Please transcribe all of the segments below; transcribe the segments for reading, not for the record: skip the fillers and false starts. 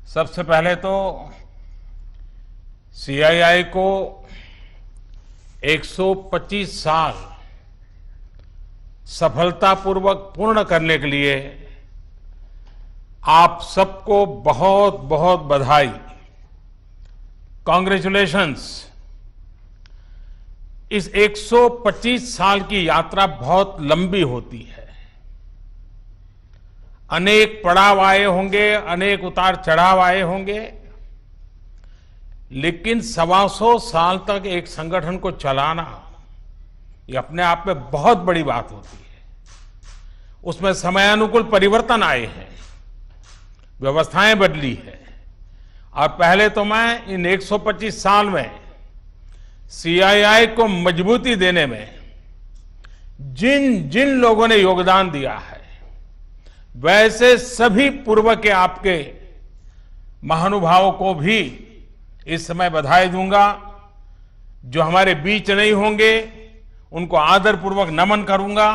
सबसे पहले तो सीआईआई को 125 साल सफलतापूर्वक पूर्ण करने के लिए आप सबको बहुत बहुत बधाई। कांग्रेचुलेशंस। इस 125 साल की यात्रा बहुत लंबी होती है। अनेक पड़ाव आए होंगे, अनेक उतार चढ़ाव आए होंगे, लेकिन 125 साल तक एक संगठन को चलाना ये अपने आप में बहुत बड़ी बात होती है। उसमें समयानुकूल परिवर्तन आए हैं, व्यवस्थाएं बदली है। और पहले तो मैं इन 125 साल में सीआईआई को मजबूती देने में जिन जिन लोगों ने योगदान दिया है, वैसे सभी पूर्व के आपके महानुभावों को भी इस समय बधाई दूंगा। जो हमारे बीच नहीं होंगे उनको आदरपूर्वक नमन करूंगा,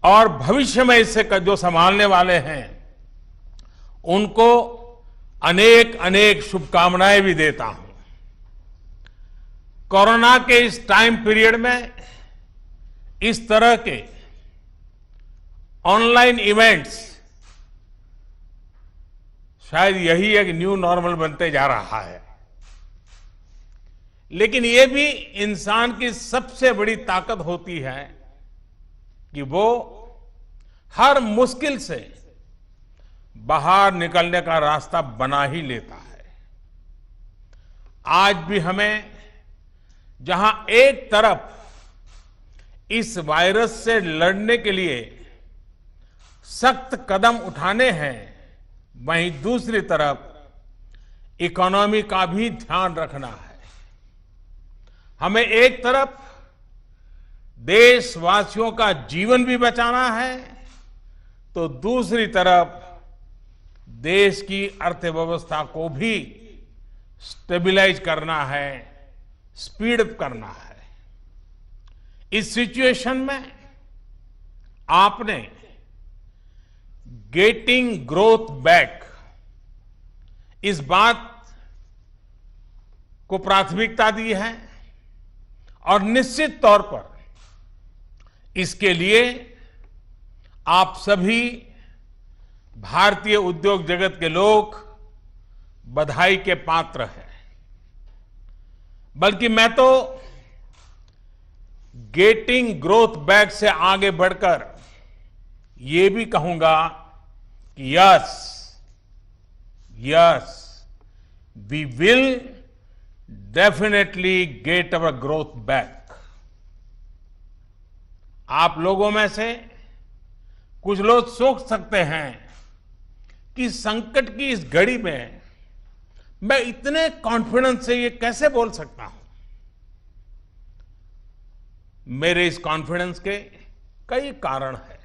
और भविष्य में इससे जो संभालने वाले हैं उनको अनेक अनेक शुभकामनाएं भी देता हूं। कोरोना के इस टाइम पीरियड में इस तरह के ऑनलाइन इवेंट्स शायद यही एक न्यू नॉर्मल बनते जा रहा है, लेकिन ये भी इंसान की सबसे बड़ी ताकत होती है कि वो हर मुश्किल से बाहर निकलने का रास्ता बना ही लेता है। आज भी हमें जहां एक तरफ इस वायरस से लड़ने के लिए सख्त कदम उठाने हैं, वहीं दूसरी तरफ इकोनॉमी का भी ध्यान रखना है। हमें एक तरफ देशवासियों का जीवन भी बचाना है, तो दूसरी तरफ देश की अर्थव्यवस्था को भी स्टेबलाइज करना है, स्पीड अप करना है। इस सिचुएशन में आपने गेटिंग ग्रोथ बैक इस बात को प्राथमिकता दी है, और निश्चित तौर पर इसके लिए आप सभी भारतीय उद्योग जगत के लोग बधाई के पात्र हैं। बल्कि मैं तो गेटिंग ग्रोथ बैक से आगे बढ़कर ये भी कहूंगा कि yes we will definitely get our growth back. आप लोगों में से कुछ लोग सोच सकते हैं कि संकट की इस घड़ी में मैं इतने कॉन्फिडेंस से ये कैसे बोल सकता हूं। मेरे इस कॉन्फिडेंस के कई कारण हैं।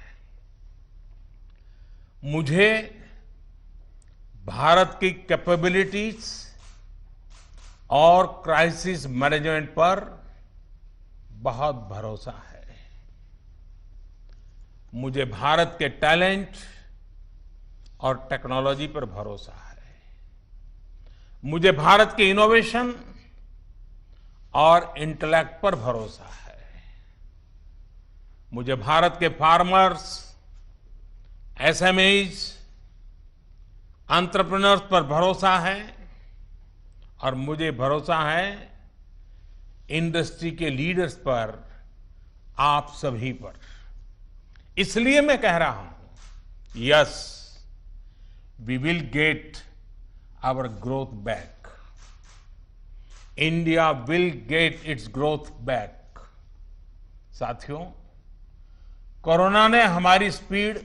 मुझे भारत की कैपेबिलिटीज और क्राइसिस मैनेजमेंट पर बहुत भरोसा है। मुझे भारत के टैलेंट और टेक्नोलॉजी पर भरोसा है। मुझे भारत के इनोवेशन और इंटेलेक्ट पर भरोसा है। मुझे भारत के फार्मर्स, एसएमईज, एंटरप्रेन्योर्स पर भरोसा है, और मुझे भरोसा है इंडस्ट्री के लीडर्स पर, आप सभी पर। इसलिए मैं कह रहा हूं yes we will get our growth back. India will get its growth back. साथियों, कोरोना ने हमारी स्पीड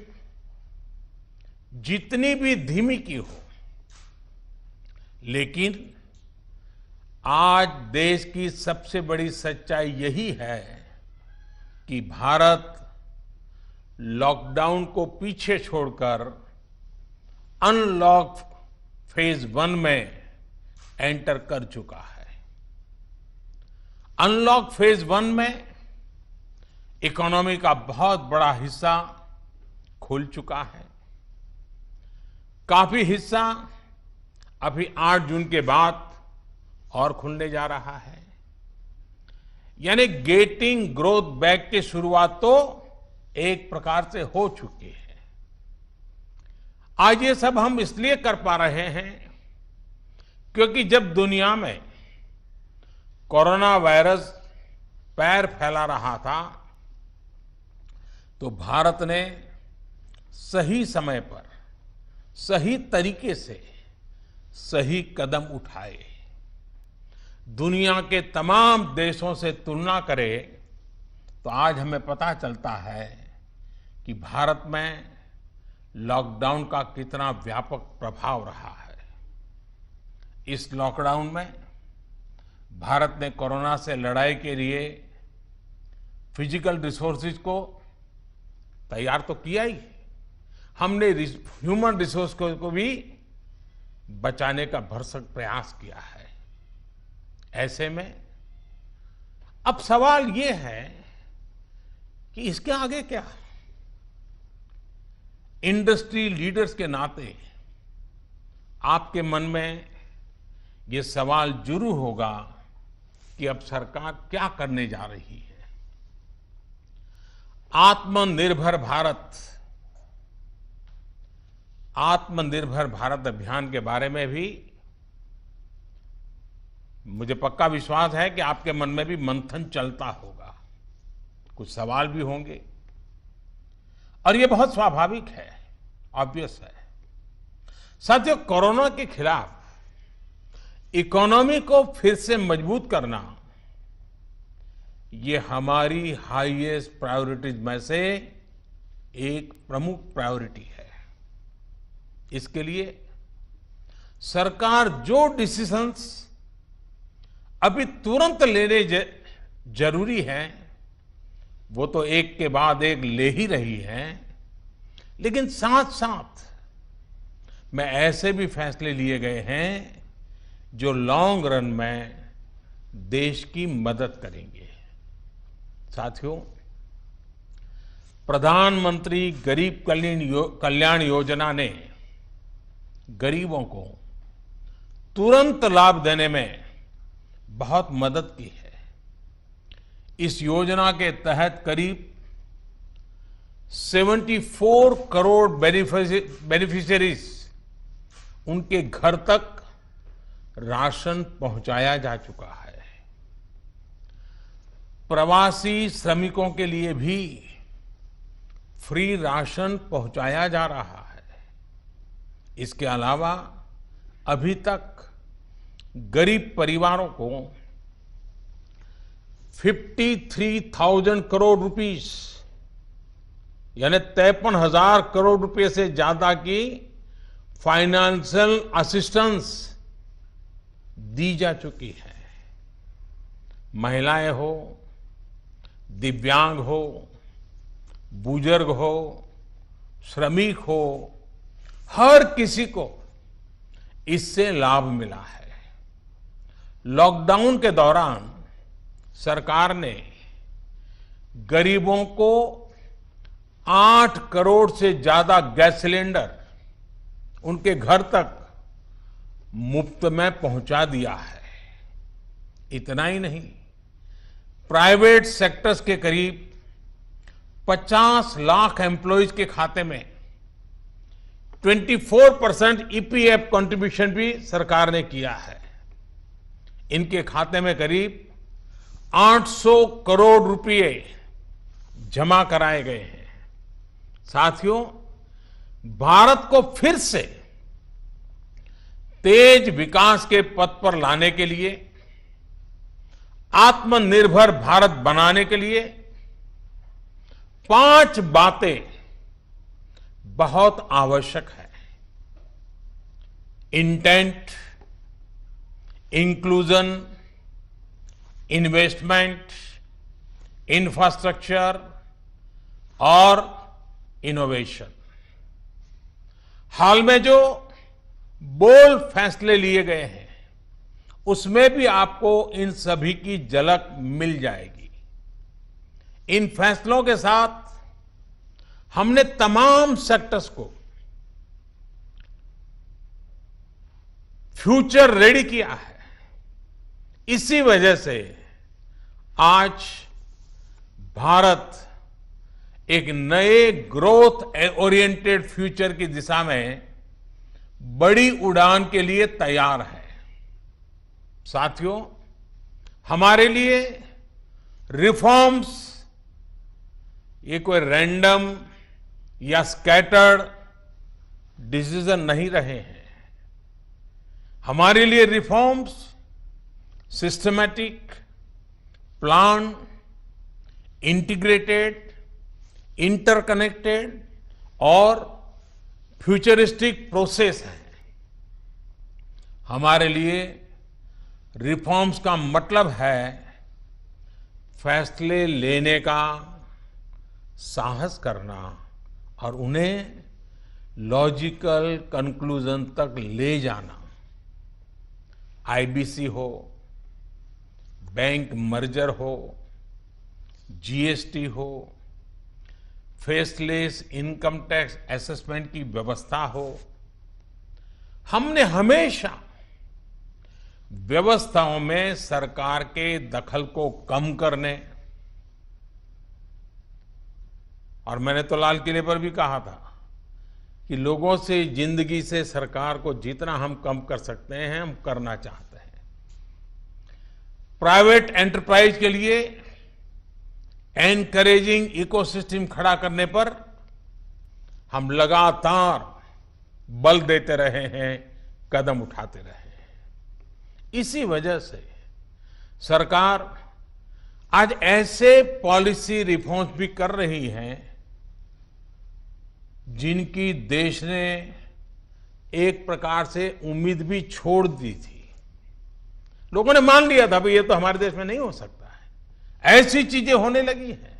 जितनी भी धीमी की हो, लेकिन आज देश की सबसे बड़ी सच्चाई यही है कि भारत लॉकडाउन को पीछे छोड़कर अनलॉक फेज 1 में एंटर कर चुका है। अनलॉक फेज 1 में इकोनॉमी का बहुत बड़ा हिस्सा खुल चुका है। काफी हिस्सा अभी 8 जून के बाद और खुलने जा रहा है। यानी गेटिंग ग्रोथ बैक की शुरुआत तो एक प्रकार से हो चुकी है। आज ये सब हम इसलिए कर पा रहे हैं क्योंकि जब दुनिया में कोरोना वायरस पैर फैला रहा था तो भारत ने सही समय पर सही तरीके से सही कदम उठाए। दुनिया के तमाम देशों से तुलना करें तो आज हमें पता चलता है कि भारत में लॉकडाउन का कितना व्यापक प्रभाव रहा है। इस लॉकडाउन में भारत ने कोरोना से लड़ाई के लिए फिजिकल रिसोर्सेज को तैयार तो किया ही, हमने ह्यूमन रिसोर्स को भी बचाने का भरसक प्रयास किया है। ऐसे में अब सवाल ये है कि इसके आगे क्या। इंडस्ट्री लीडर्स के नाते आपके मन में ये सवाल जरूर होगा कि अब सरकार क्या करने जा रही है। आत्मनिर्भर भारत अभियान के बारे में भी मुझे पक्का विश्वास है कि आपके मन में भी मंथन चलता होगा, कुछ सवाल भी होंगे और ये बहुत स्वाभाविक है, ऑब्वियस है। साथियों, कोरोना के खिलाफ इकोनॉमी को फिर से मजबूत करना ये हमारी हाईएस्ट प्रायोरिटीज में से एक प्रमुख प्रायोरिटी है। इसके लिए सरकार जो डिसीजंस अभी तुरंत लेने जरूरी है वो तो एक के बाद एक ले ही रही है, लेकिन साथ साथ में ऐसे भी फैसले लिए गए हैं जो लॉन्ग रन में देश की मदद करेंगे। साथियों, प्रधानमंत्री गरीब कल्याण योजना ने गरीबों को तुरंत लाभ देने में बहुत मदद की है। इस योजना के तहत करीब 74 करोड़ बेनिफिशियरीज उनके घर तक राशन पहुंचाया जा चुका है। प्रवासी श्रमिकों के लिए भी फ्री राशन पहुंचाया जा रहा है। इसके अलावा अभी तक गरीब परिवारों को 53,000 करोड़ रुपीस यानी 53,000 करोड़ रुपए से ज्यादा की फाइनेंशियल असिस्टेंस दी जा चुकी है। महिलाएं हो, दिव्यांग हो, बुजुर्ग हो, श्रमिक हो, हर किसी को इससे लाभ मिला है। लॉकडाउन के दौरान सरकार ने गरीबों को 8 करोड़ से ज्यादा गैस सिलेंडर उनके घर तक मुफ्त में पहुंचा दिया है। इतना ही नहीं, प्राइवेट सेक्टर्स के करीब 50 लाख एम्प्लॉइज के खाते में 24% ईपीएफ कंट्रीब्यूशन भी सरकार ने किया है। इनके खाते में करीब 800 करोड़ रुपए जमा कराए गए हैं। साथियों, भारत को फिर से तेज विकास के पथ पर लाने के लिए, आत्मनिर्भर भारत बनाने के लिए 5 बातें बहुत आवश्यक है। इंटेंट, इंक्लूजन, इन्वेस्टमेंट, इंफ्रास्ट्रक्चर और इनोवेशन। हाल में जो बोल्ड फैसले लिए गए हैं उसमें भी आपको इन सभी की झलक मिल जाएगी। इन फैसलों के साथ हमने तमाम सेक्टर्स को फ्यूचर रेडी किया है। इसी वजह से आज भारत एक नए ग्रोथ ओरिएंटेड फ्यूचर की दिशा में बड़ी उड़ान के लिए तैयार है। साथियों, हमारे लिए रिफॉर्म्स ये कोई रैंडम या स्कैटर्ड डिसीजन नहीं रहे हैं। हमारे लिए reforms systematic, plan, integrated, interconnected और फ्यूचरिस्टिक प्रोसेस है। हमारे लिए रिफॉर्म्स का मतलब है फैसले लेने का साहस करना और उन्हें लॉजिकल कंक्लूजन तक ले जाना। आईबीसी हो, बैंक मर्जर हो, जीएसटी हो, फेसलेस इनकम टैक्स असेसमेंट की व्यवस्था हो, हमने हमेशा व्यवस्थाओं में सरकार के दखल को कम करने, और मैंने तो लाल किले पर भी कहा था कि लोगों से, जिंदगी से सरकार को जितना हम कम कर सकते हैं हम करना चाहते हैं। प्राइवेट एंटरप्राइज के लिए एनकरेजिंग इकोसिस्टम खड़ा करने पर हम लगातार बल देते रहे हैं, कदम उठाते रहे हैं। इसी वजह से सरकार आज ऐसे पॉलिसी रिफॉर्म्स भी कर रही है जिनकी देश ने एक प्रकार से उम्मीद भी छोड़ दी थी। लोगों ने मान लिया था भाई ये तो हमारे देश में नहीं हो सकता है, ऐसी चीजें होने लगी हैं।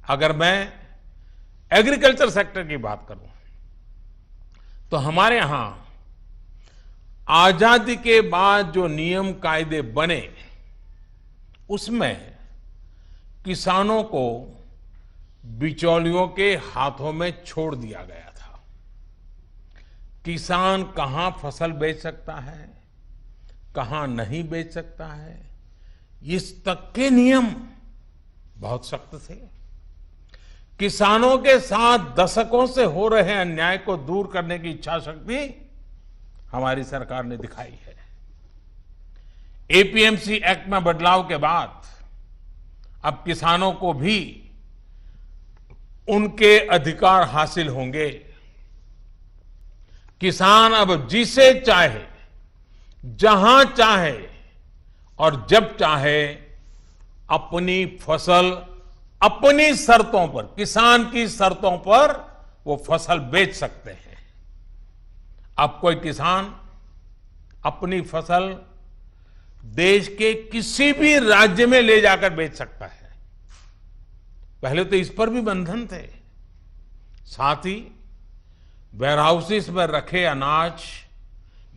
अगर मैं एग्रीकल्चर सेक्टर की बात करूं तो हमारे यहां आजादी के बाद जो नियम कायदे बने उसमें किसानों को बिचौलियों के हाथों में छोड़ दिया गया था। किसान कहां फसल बेच सकता है, कहां नहीं बेच सकता है, इस तक के नियम बहुत सख्त थे। किसानों के साथ दशकों से हो रहे अन्याय को दूर करने की इच्छा शक्ति हमारी सरकार ने दिखाई है। एपीएमसी एक्ट में बदलाव के बाद अब किसानों को भी उनके अधिकार हासिल होंगे। किसान अब जिसे चाहे, जहां चाहे और जब चाहे अपनी फसल अपनी शर्तों पर, किसान की शर्तों पर वो फसल बेच सकते हैं। अब कोई किसान अपनी फसल देश के किसी भी राज्य में ले जाकर बेच सकता है। पहले तो इस पर भी बंधन थे। साथ ही वेयरहाउसेस में रखे अनाज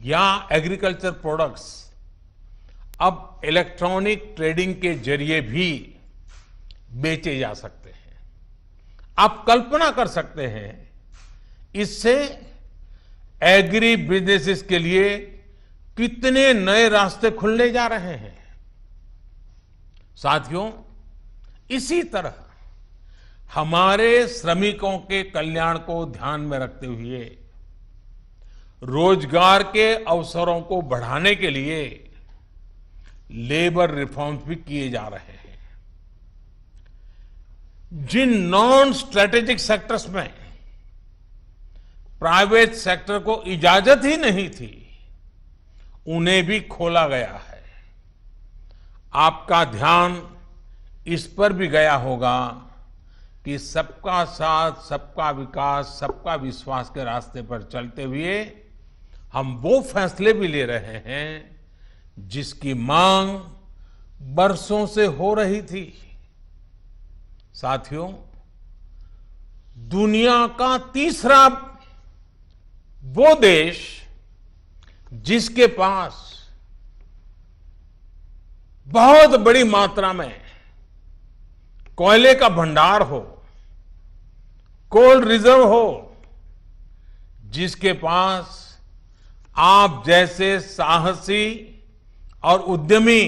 या एग्रीकल्चर प्रोडक्ट्स अब इलेक्ट्रॉनिक ट्रेडिंग के जरिए भी बेचे जा सकते हैं। आप कल्पना कर सकते हैं इससे एग्री बिजनेसेस के लिए कितने नए रास्ते खुलने जा रहे हैं। साथियों, इसी तरह हमारे श्रमिकों के कल्याण को ध्यान में रखते हुए रोजगार के अवसरों को बढ़ाने के लिए लेबर रिफॉर्म्स भी किए जा रहे हैं। जिन नॉन स्ट्रेटेजिक सेक्टर्स में प्राइवेट सेक्टर को इजाजत ही नहीं थी, उन्हें भी खोला गया है। आपका ध्यान इस पर भी गया होगा कि सबका साथ, सबका विकास, सबका विश्वास के रास्ते पर चलते हुए हम वो फैसले भी ले रहे हैं जिसकी मांग बरसों से हो रही थी। साथियों, दुनिया का तीसरा वो देश जिसके पास बहुत बड़ी मात्रा में कोयले का भंडार हो, कोल रिजर्व हो, जिसके पास आप जैसे साहसी और उद्यमी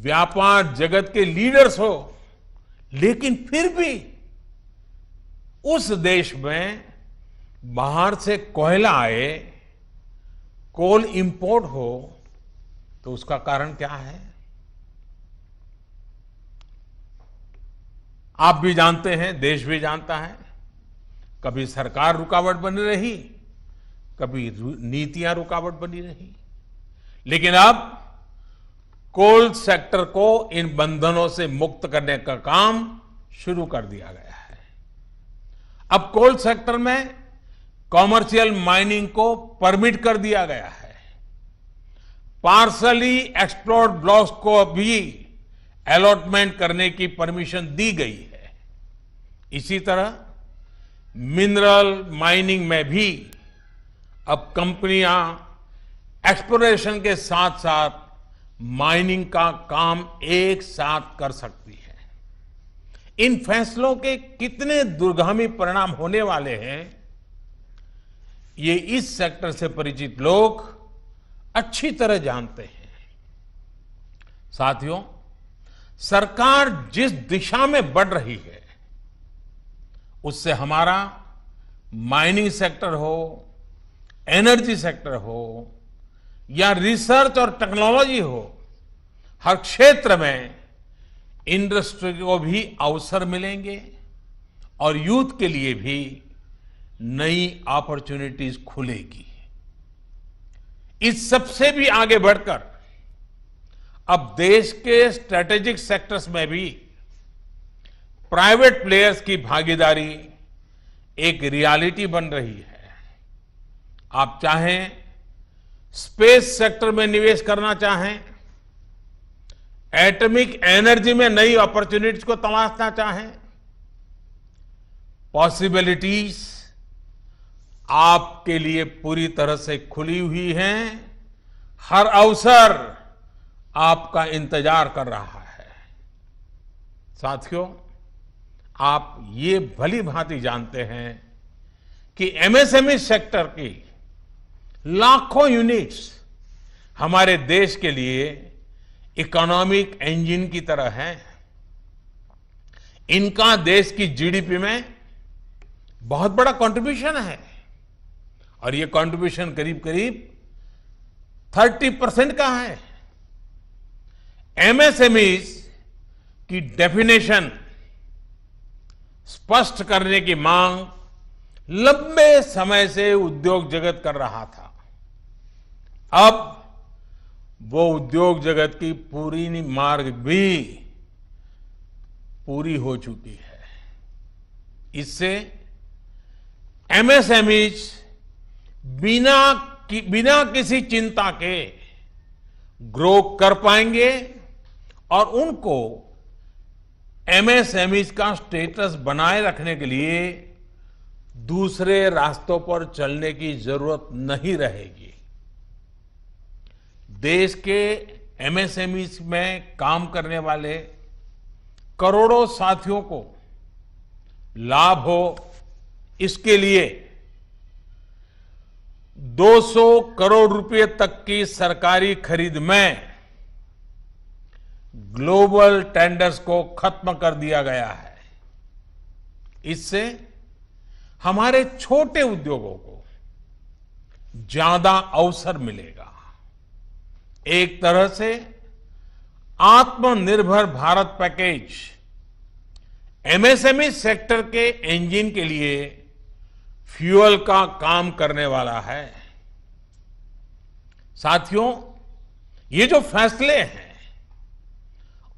व्यापार जगत के लीडर्स हो, लेकिन फिर भी उस देश में बाहर से कोयला आए, कोल इंपोर्ट हो, तो उसका कारण क्या है? आप भी जानते हैं, देश भी जानता है। कभी सरकार रुकावट बनी रही, कभी नीतियां रुकावट बनी रही, लेकिन अब कोल सेक्टर को इन बंधनों से मुक्त करने का काम शुरू कर दिया गया है। अब कोल सेक्टर में कॉमर्शियल माइनिंग को परमिट कर दिया गया है। पार्सली एक्सप्लोर्ड ब्लॉक्स को भी अलॉटमेंट करने की परमिशन दी गई है। इसी तरह मिनरल माइनिंग में भी अब कंपनियां एक्सप्लोरेशन के साथ साथ माइनिंग का काम एक साथ कर सकती है। इन फैसलों के कितने दूरगामी परिणाम होने वाले हैं, ये इस सेक्टर से परिचित लोग अच्छी तरह जानते हैं। साथियों, सरकार जिस दिशा में बढ़ रही है, उससे हमारा माइनिंग सेक्टर हो, एनर्जी सेक्टर हो या रिसर्च और टेक्नोलॉजी हो, हर क्षेत्र में इंडस्ट्री को भी अवसर मिलेंगे और यूथ के लिए भी नई अपॉर्चुनिटीज खुलेगी। इस सबसे भी आगे बढ़कर अब देश के स्ट्रेटेजिक सेक्टर्स में भी प्राइवेट प्लेयर्स की भागीदारी एक रियलिटी बन रही है। आप चाहें स्पेस सेक्टर में निवेश करना चाहें, एटॉमिक एनर्जी में नई अपॉर्चुनिटीज को तलाशना चाहें, पॉसिबिलिटीज आपके लिए पूरी तरह से खुली हुई हैं। हर अवसर आपका इंतजार कर रहा है। साथियों, आप ये भली भांति जानते हैं कि एमएसएमई सेक्टर की लाखों यूनिट्स हमारे देश के लिए इकोनॉमिक इंजन की तरह हैं। इनका देश की जीडीपी में बहुत बड़ा कंट्रीब्यूशन है और ये कंट्रीब्यूशन करीब करीब 30% का है। एमएसएमईज की डेफिनेशन स्पष्ट करने की मांग लंबे समय से उद्योग जगत कर रहा था। अब वो उद्योग जगत की पूरी मार्ग भी पूरी हो चुकी है। इससे एमएसएमईज बिना किसी चिंता के ग्रो कर पाएंगे और उनको एमएसएमईज का स्टेटस बनाए रखने के लिए दूसरे रास्तों पर चलने की जरूरत नहीं रहेगी। देश के एमएसएमईज में काम करने वाले करोड़ों साथियों को लाभ हो, इसके लिए 200 करोड़ रुपए तक की सरकारी खरीद में ग्लोबल टेंडर्स को खत्म कर दिया गया है। इससे हमारे छोटे उद्योगों को ज्यादा अवसर मिलेगा। एक तरह से आत्मनिर्भर भारत पैकेज एमएसएमई सेक्टर के इंजन के लिए फ्यूल का काम करने वाला है। साथियों, ये जो फैसले हैं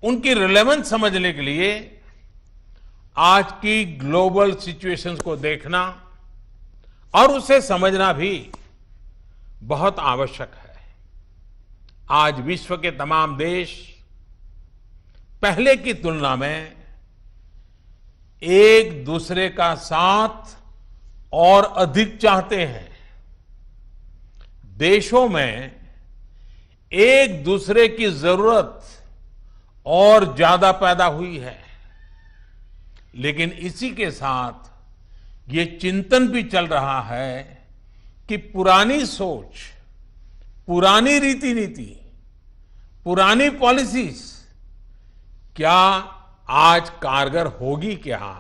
उनकी रिलेवेंस समझने के लिए आज की ग्लोबल सिचुएशंस को देखना और उसे समझना भी बहुत आवश्यक है। आज विश्व के तमाम देश पहले की तुलना में एक दूसरे का साथ और अधिक चाहते हैं। देशों में एक दूसरे की जरूरत और ज्यादा पैदा हुई है, लेकिन इसी के साथ ये चिंतन भी चल रहा है कि पुरानी सोच, पुरानी रीति नीति, पुरानी पॉलिसीज क्या आज कारगर होगी क्या?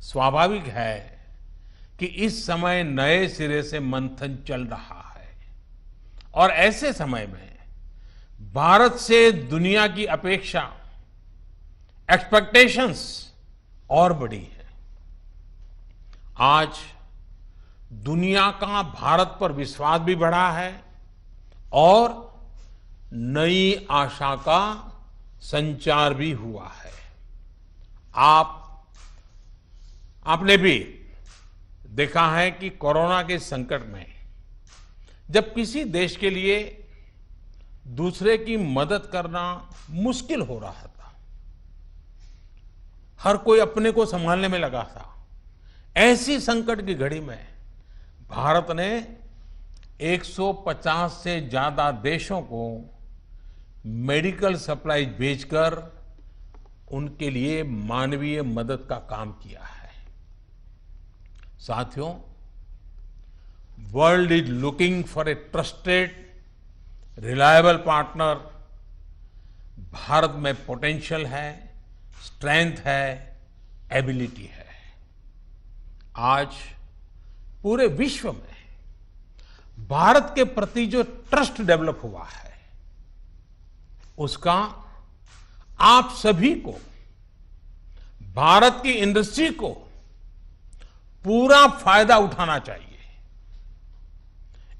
स्वाभाविक है कि इस समय नए सिरे से मंथन चल रहा है और ऐसे समय में भारत से दुनिया की अपेक्षा, एक्सपेक्टेशंस और बड़ी है। आज दुनिया का भारत पर विश्वास भी बढ़ा है और नई आशा का संचार भी हुआ है। आपने भी देखा है कि कोरोना के संकट में जब किसी देश के लिए दूसरे की मदद करना मुश्किल हो रहा था, हर कोई अपने को संभालने में लगा था, ऐसी संकट की घड़ी में भारत ने 150 से ज्यादा देशों को मेडिकल सप्लाई भेजकर उनके लिए मानवीय मदद का काम किया है। साथियों, world is looking for a trusted, reliable partner. Bharat में पोटेंशियल है, स्ट्रेंथ है, एबिलिटी है। आज पूरे विश्व में भारत के प्रति जो ट्रस्ट डेवलप हुआ है, उसका आप सभी को, भारत की इंडस्ट्री को पूरा फायदा उठाना चाहिए।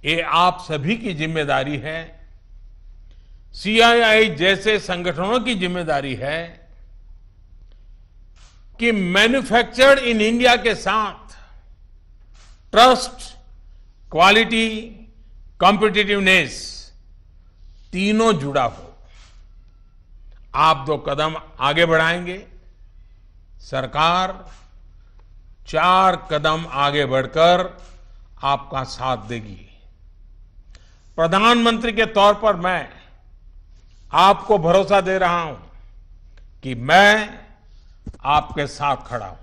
ये आप सभी की जिम्मेदारी है, सीआईआई जैसे संगठनों की जिम्मेदारी है कि मैन्युफैक्चर्ड इन इंडिया के साथ ट्रस्ट, क्वालिटी, कॉम्पिटिटिवनेस तीनों जुड़ा हो। आप 2 कदम आगे बढ़ाएंगे, सरकार 4 कदम आगे बढ़कर आपका साथ देगी। प्रधानमंत्री के तौर पर मैं आपको भरोसा दे रहा हूं कि मैं आपके साथ खड़ा हूं।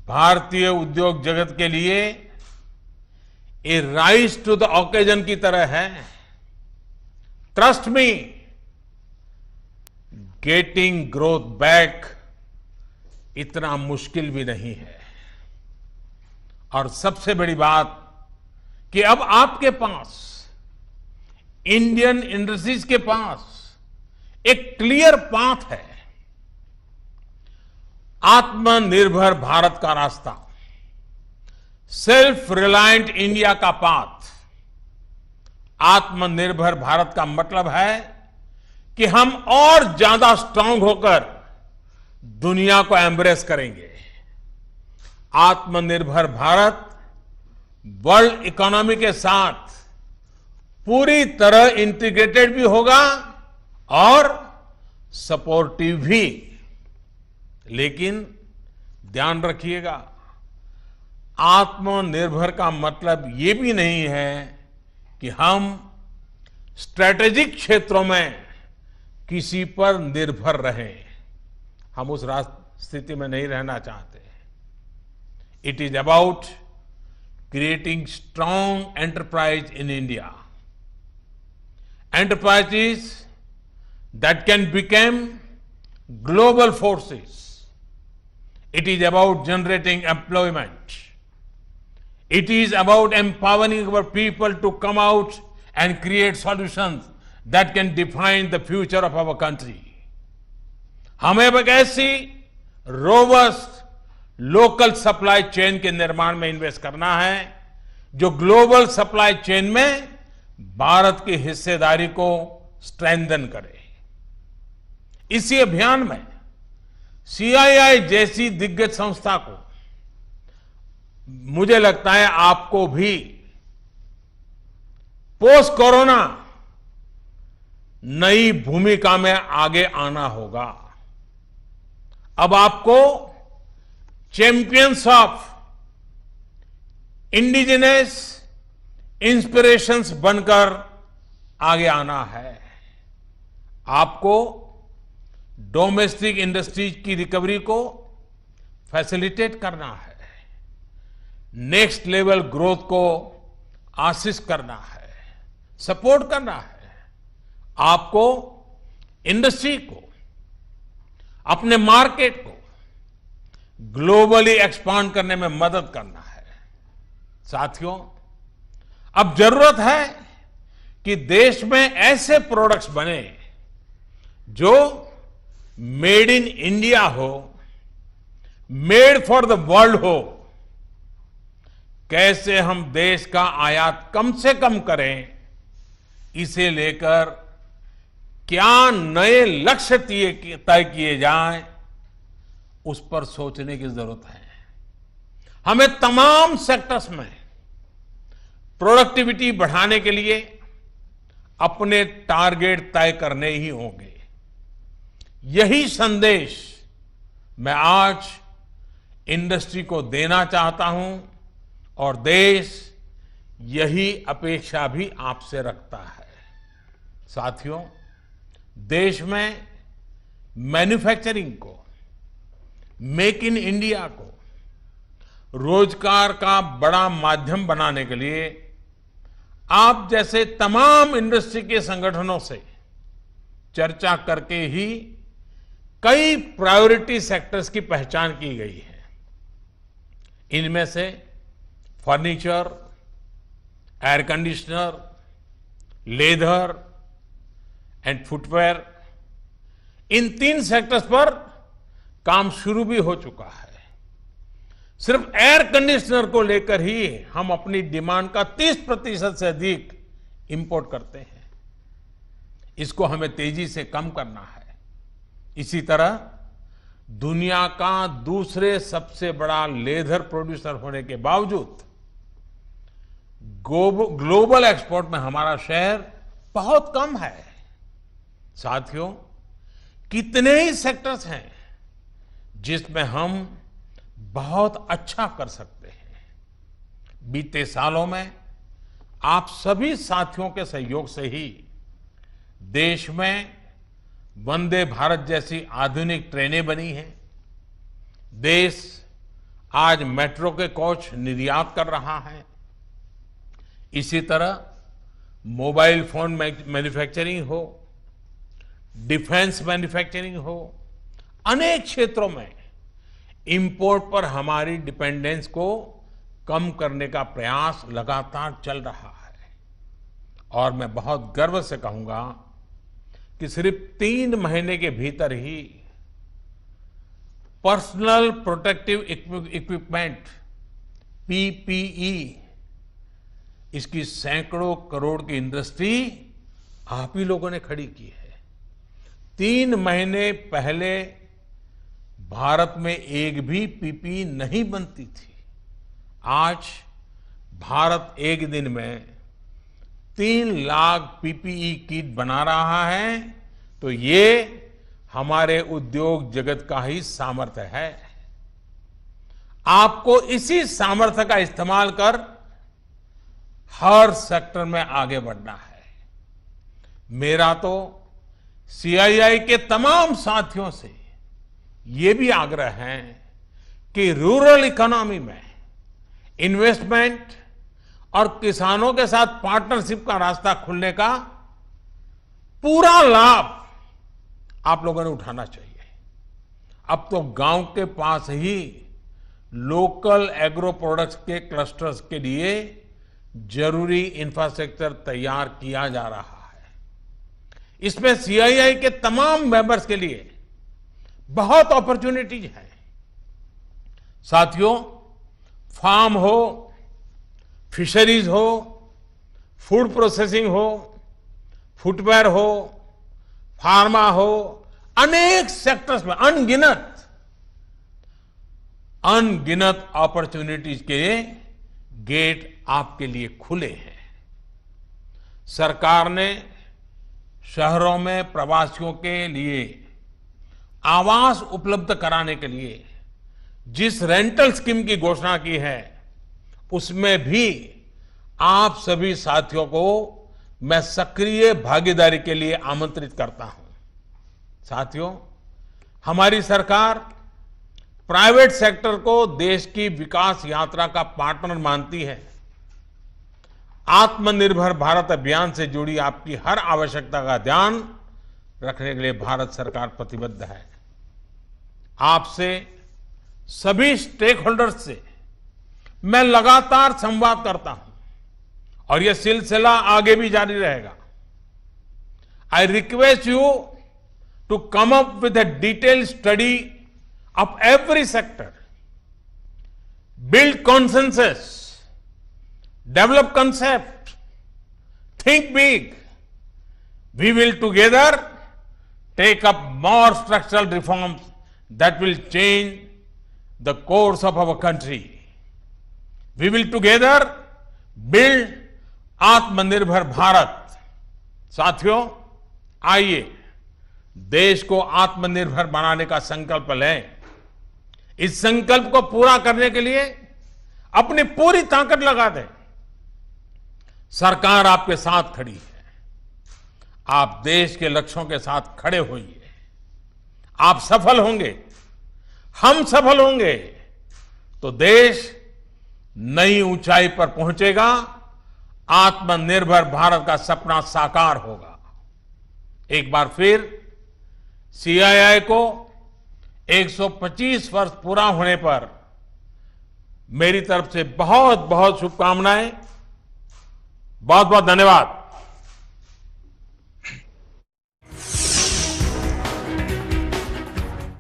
भारतीय उद्योग जगत के लिए ये राइज टू द ओकेजन की तरह है। Trust me, getting growth back इतना मुश्किल भी नहीं है। और सबसे बड़ी बात कि अब आपके पास, इंडियन इंडस्ट्रीज के पास एक क्लियर पाथ है। आत्मनिर्भर भारत का रास्ता, सेल्फ रिलायंट इंडिया का पाथ। आत्मनिर्भर भारत का मतलब है कि हम और ज्यादा स्ट्रांग होकर दुनिया को एम्ब्रेस करेंगे। आत्मनिर्भर भारत वर्ल्ड इकोनॉमी के साथ पूरी तरह इंटीग्रेटेड भी होगा और सपोर्टिव भी। लेकिन ध्यान रखिएगा, आत्मनिर्भर का मतलब ये भी नहीं है कि हम स्ट्रैटेजिक क्षेत्रों में किसी पर निर्भर रहें। हम उस स्थिति में नहीं रहना चाहते। It is about creating strong enterprise in India, enterprises that can become global forces. It is about generating employment. It is about empowering our people to come out and create solutions that can define the future of our country. हमें एक ऐसी robust local supply chain के निर्माण में invest करना है जो global supply chain में भारत की हिस्सेदारी को स्ट्रेंथन करे। इसी अभियान में सीआईआई जैसी दिग्गज संस्था को, मुझे लगता है आपको भी पोस्ट कोरोना नई भूमिका में आगे आना होगा। अब आपको चैंपियंस ऑफ इंडिजिनस इंस्पिरेशंस बनकर आगे आना है। आपको डोमेस्टिक इंडस्ट्रीज की रिकवरी को फैसिलिटेट करना है। नेक्स्ट लेवल ग्रोथ को आसिस्ट करना है, सपोर्ट करना है। आपको इंडस्ट्री को, अपने मार्केट को ग्लोबली एक्सपांड करने में मदद करना है। साथियों, अब जरूरत है कि देश में ऐसे प्रोडक्ट्स बने जो मेड इन इंडिया हो, मेड फॉर द वर्ल्ड हो। कैसे हम देश का आयात कम से कम करें, इसे लेकर क्या नए लक्ष्य तय किए जाएं, उस पर सोचने की जरूरत है। हमें तमाम सेक्टर्स में प्रोडक्टिविटी बढ़ाने के लिए अपने टारगेट तय करने ही होंगे। यही संदेश मैं आज इंडस्ट्री को देना चाहता हूं और देश यही अपेक्षा भी आपसे रखता है। साथियों, देश में मैन्युफैक्चरिंग को, मेक इन इंडिया को रोजगार का बड़ा माध्यम बनाने के लिए आप जैसे तमाम इंडस्ट्री के संगठनों से चर्चा करके ही कई प्रायोरिटी सेक्टर्स की पहचान की गई है। इनमें से furniture, air conditioner, leather and footwear, in 3 sectors पर काम शुरू भी हो चुका है। सिर्फ एयर कंडीशनर को लेकर ही हम अपनी डिमांड का 30% से अधिक इंपोर्ट करते हैं। इसको हमें तेजी से कम करना है। इसी तरह दुनिया का दूसरे सबसे बड़ा लेदर प्रोड्यूसर होने के बावजूद ग्लोबल एक्सपोर्ट में हमारा शेयर बहुत कम है। साथियों, कितने ही सेक्टर्स हैं जिसमें हम बहुत अच्छा कर सकते हैं। बीते सालों में आप सभी साथियों के सहयोग से ही देश में वंदे भारत जैसी आधुनिक ट्रेनें बनी हैं। देश आज मेट्रो के कोच निर्यात कर रहा है। इसी तरह मोबाइल फोन मैन्युफैक्चरिंग हो, डिफेंस मैन्युफैक्चरिंग हो, अनेक क्षेत्रों में इंपोर्ट पर हमारी डिपेंडेंस को कम करने का प्रयास लगातार चल रहा है। और मैं बहुत गर्व से कहूंगा कि सिर्फ 3 महीने के भीतर ही पर्सनल प्रोटेक्टिव इक्विपमेंट पीपीई, इसकी सैकड़ों करोड़ की इंडस्ट्री आप ही लोगों ने खड़ी की है। 3 महीने पहले भारत में एक भी पीपीई नहीं बनती थी। आज भारत एक दिन में 3 लाख पीपीई किट बना रहा है, तो ये हमारे उद्योग जगत का ही सामर्थ्य है। आपको इसी सामर्थ्य का इस्तेमाल कर हर सेक्टर में आगे बढ़ना है। मेरा तो सीआईआई के तमाम साथियों से ये भी आग्रह है कि रूरल इकोनॉमी में इन्वेस्टमेंट और किसानों के साथ पार्टनरशिप का रास्ता खुलने का पूरा लाभ आप लोगों ने उठाना चाहिए। अब तो गांव के पास ही लोकल एग्रो प्रोडक्ट्स के क्लस्टर्स के लिए जरूरी इंफ्रास्ट्रक्चर तैयार किया जा रहा है। इसमें सीआईआई के तमाम मेंबर्स के लिए बहुत अपॉर्चुनिटीज है। साथियों, फार्म हो, फिशरीज हो, फूड प्रोसेसिंग हो, फुटवेयर हो, फार्मा हो, अनेक सेक्टर्स में अनगिनत अपॉर्चुनिटीज के गेट आपके लिए खुले हैं। सरकार ने शहरों में प्रवासियों के लिए आवास उपलब्ध कराने के लिए जिस रेंटल स्कीम की घोषणा की है, उसमें भी आप सभी साथियों को मैं सक्रिय भागीदारी के लिए आमंत्रित करता हूं। साथियों, हमारी सरकार प्राइवेट सेक्टर को देश की विकास यात्रा का पार्टनर मानती है। आत्मनिर्भर भारत अभियान से जुड़ी आपकी हर आवश्यकता का ध्यान रखने के लिए भारत सरकार प्रतिबद्ध है। आपसे सभी स्टेक होल्डर्स से मैं लगातार संवाद करता हूं और यह सिलसिला आगे भी जारी रहेगा। I request you to come up with a detailed study of every sector, build consensus, develop concept, think big. We will together take up more structural reforms that will change the course of our country. We will together build आत्मनिर्भर भारत। साथियों, आइए देश को आत्मनिर्भर बनाने का संकल्प लें। इस संकल्प को पूरा करने के लिए अपनी पूरी ताकत लगा दें। सरकार आपके साथ खड़ी है। आप देश के लक्ष्यों के साथ खड़े होइए। आप सफल होंगे, हम सफल होंगे तो देश नई ऊंचाई पर पहुंचेगा, आत्मनिर्भर भारत का सपना साकार होगा। एक बार फिर सीआईआई को 125 वर्ष पूरा होने पर मेरी तरफ से बहुत बहुत शुभकामनाएं। बहुत बहुत धन्यवाद।